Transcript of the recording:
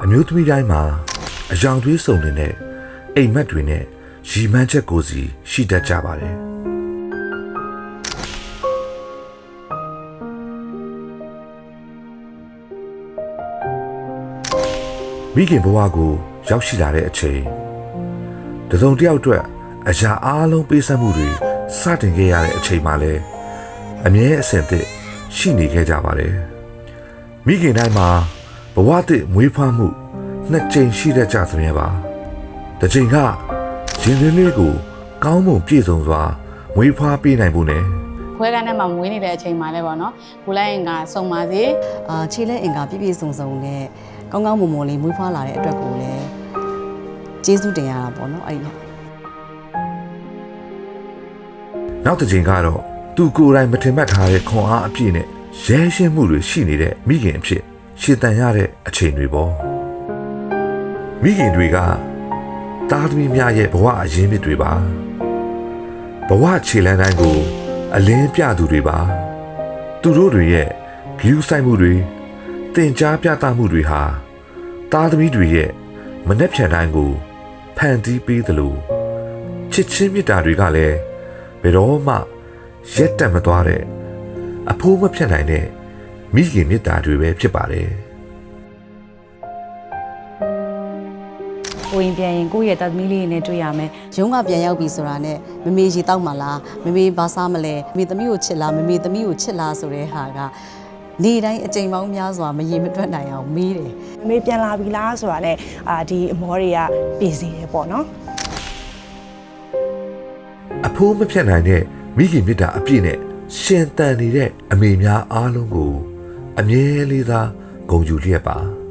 အမျိုးသမီးတိုင်းမှာအယောင်သွေးစုံနေတဲ့အိမ်မက်တွေနဲ့ရီမှန်းချက်ကိုစီရှိတတ်ကြပါတယ်မိခင်ဘဝကိုရောက်ရှိလာတဲ့အချိန်တစုံတစ်ယောက်အတွက်အရာအားလုံးပေးဆက်မှုတွေစတင်ခဲ့ရတဲ့အချိန်မှာလဲအမြဲအဆင်သင့်ရှိနေခဲ့ကြပါတယ်မိခင်တိုင်းမှာဘဝသစ်မွေးဖွားမှုနှစ်ကြိမ်ရှိတတ်ကြသမျှပါတစ်ကြိမ်ကရင်သွေးလေးကိုကောင်းမွန်ပြည့်စုံစွာမွေးဖွားပေးနိုင်ဖို့ ਨੇ ခွဲကန်းထဲမှာမွေးနေတဲ့အချိန်မှာလဲပေါ့နော်ကိုလိုက်ရင်ကစုံပါစေခြေလက်အင်္ဂါပြည့်ပြည့်စုံစုံနဲ့ကောင်းကောင်းမွန်မွန်လေးမွေးဖွားလာတဲ့အတွက်ကိုလည်းကျေးဇူးတင်ရတာပေါ့နော်အဲ့ဒီနောက်တစ်ချိန်ကတော့သူကိုယ်တိုင်မထင်မှတ်ထားတဲ့ခွန်အားအပြည့်နဲ့ရဲရှင်းမှုတွေရှိနေတဲ့မိခင်အဖြစ်ရှင်းတန်ရတဲ့အချိန်တွေပေါ့မိခင်တွေကသားသမီးများရဲ့ဘဝအရင်းမြစ်တွေပါဘဝခြေလှမ်းတိုင်းကိုအလင်းပြသူတွေပါသူတို့တွေရဲ့ဂရုစိုက်မှုတွေသင်ကြားပြသမှုတွေဟာသားသမီးတွေရဲ့မနှက်ဖြန်တိုင်းကိုဖန်တီးပေးသလိုချစ်ချင်းမြတ်တာတွေကလည်းဘယ်တော့မှရက်တက်မသွားတဲ့အဖိုးမဖြတ်နိုင်တဲ့မိခင်မြတ်တာတွေပဲဖြစ်ပါတယ်ကိုရင်ပြန်ရင်ကိုယ့်ရဲ့သားသမီးလေးနဲ့တွေ့ရမယ်ရုံးကပြန်ရောက်ပြီဆိုတာနဲ့မမေရေတောက်မှလားမမေဘာစားမလဲမမေသမီးကိုချစ်လားမမေသမီးကိုချစ်လားဆိုတဲ့ဟာကနေ့တိုင်းအချိန်ပေါင်းများစွာမရေမတွက်နိုင်အောင်မေးတယ်မမေပြန်လာပြီလားဆိုတာနဲ့ဒီအမောတွေကပြည်စီတယ်ပေါ့နော်အဖိုးမဖြတ်နိုင်တဲ့မိခင်မြတ်တာအပြည့်နဲ့ရှင်တန်နေတဲ့အမေများအားလုံးကိုအမြဲလေးသာဂုဏ်ယူလျက်ပါ